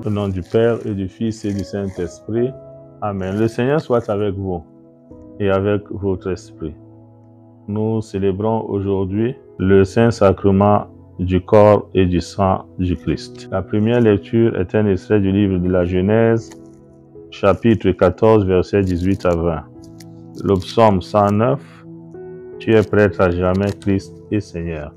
Au nom du Père et du Fils et du Saint-Esprit. Amen. Le Seigneur soit avec vous et avec votre esprit. Nous célébrons aujourd'hui le Saint-Sacrement du corps et du sang du Christ. La première lecture est un extrait du livre de la Genèse, chapitre 14, versets 18 à 20. Le psaume 109, tu es prêtre à jamais, Christ et Seigneur.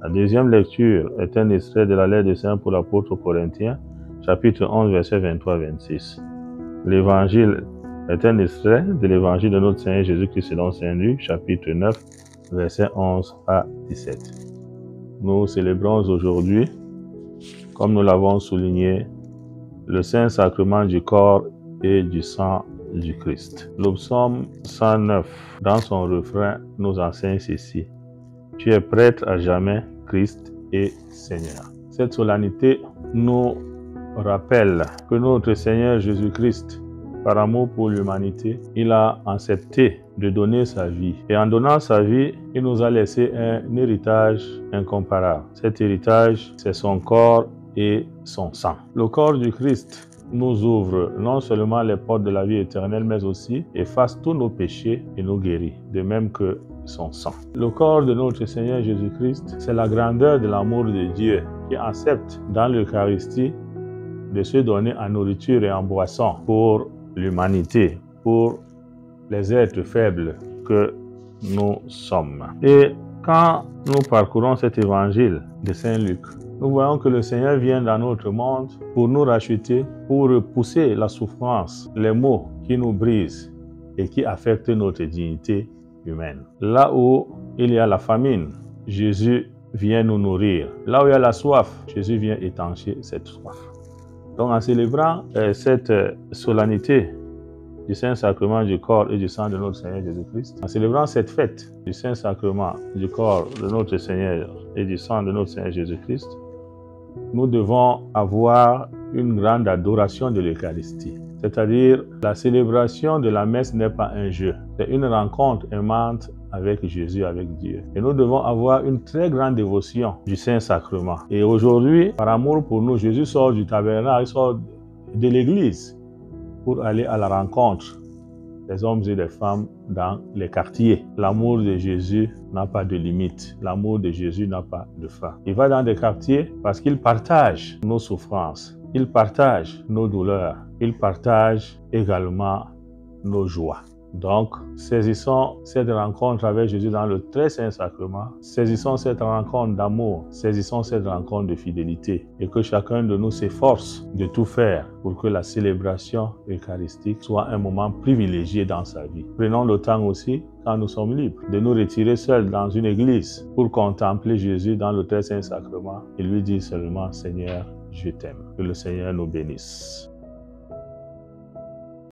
La deuxième lecture est un extrait de la lettre de Saint Paul apôtre aux Corinthiens, chapitre 11, versets 23 à 26. L'évangile est un extrait de l'évangile de notre Seigneur Jésus-Christ selon Saint Luc, chapitre 9, versets 11 à 17. Nous célébrons aujourd'hui, comme nous l'avons souligné, le Saint-Sacrement du corps et du sang du Christ. Le psaume 109, dans son refrain, nous enseigne ceci. Tu es prêtre à jamais, Christ et Seigneur. Cette solennité nous rappelle que notre Seigneur Jésus-Christ, par amour pour l'humanité, il a accepté de donner sa vie. Et en donnant sa vie, il nous a laissé un héritage incomparable. Cet héritage, c'est son corps et son sang. Le corps du Christ nous ouvre non seulement les portes de la vie éternelle, mais aussi efface tous nos péchés et nous guérit, de même que son sang. Le corps de notre Seigneur Jésus-Christ, c'est la grandeur de l'amour de Dieu qui accepte dans l'Eucharistie de se donner en nourriture et en boisson pour l'humanité, pour les êtres faibles que nous sommes. Et quand nous parcourons cet évangile de Saint Luc, nous voyons que le Seigneur vient dans notre monde pour nous racheter, pour repousser la souffrance, les maux qui nous brisent et qui affectent notre dignité humaine. Là où il y a la famine, Jésus vient nous nourrir. Là où il y a la soif, Jésus vient étancher cette soif. Donc en célébrant cette solennité du Saint-Sacrement du corps et du sang de notre Seigneur Jésus-Christ, en célébrant cette fête du Saint-Sacrement du corps de notre Seigneur et du sang de notre Seigneur Jésus-Christ, nous devons avoir une grande adoration de l'Eucharistie. C'est-à-dire, la célébration de la messe n'est pas un jeu, c'est une rencontre aimante avec Jésus, avec Dieu. Et nous devons avoir une très grande dévotion du Saint-Sacrement. Et aujourd'hui, par amour pour nous, Jésus sort du tabernacle, il sort de l'église pour aller à la rencontre des hommes et des femmes dans les quartiers. L'amour de Jésus n'a pas de limite. L'amour de Jésus n'a pas de fin. Il va dans des quartiers parce qu'il partage nos souffrances. Il partage nos douleurs. Il partage également nos joies. Donc, saisissons cette rencontre avec Jésus dans le très saint sacrement. Saisissons cette rencontre d'amour. Saisissons cette rencontre de fidélité. Et que chacun de nous s'efforce de tout faire pour que la célébration eucharistique soit un moment privilégié dans sa vie. Prenons le temps aussi, quand nous sommes libres, de nous retirer seuls dans une église pour contempler Jésus dans le très saint sacrement et lui dire seulement « Seigneur, je t'aime ». Que le Seigneur nous bénisse.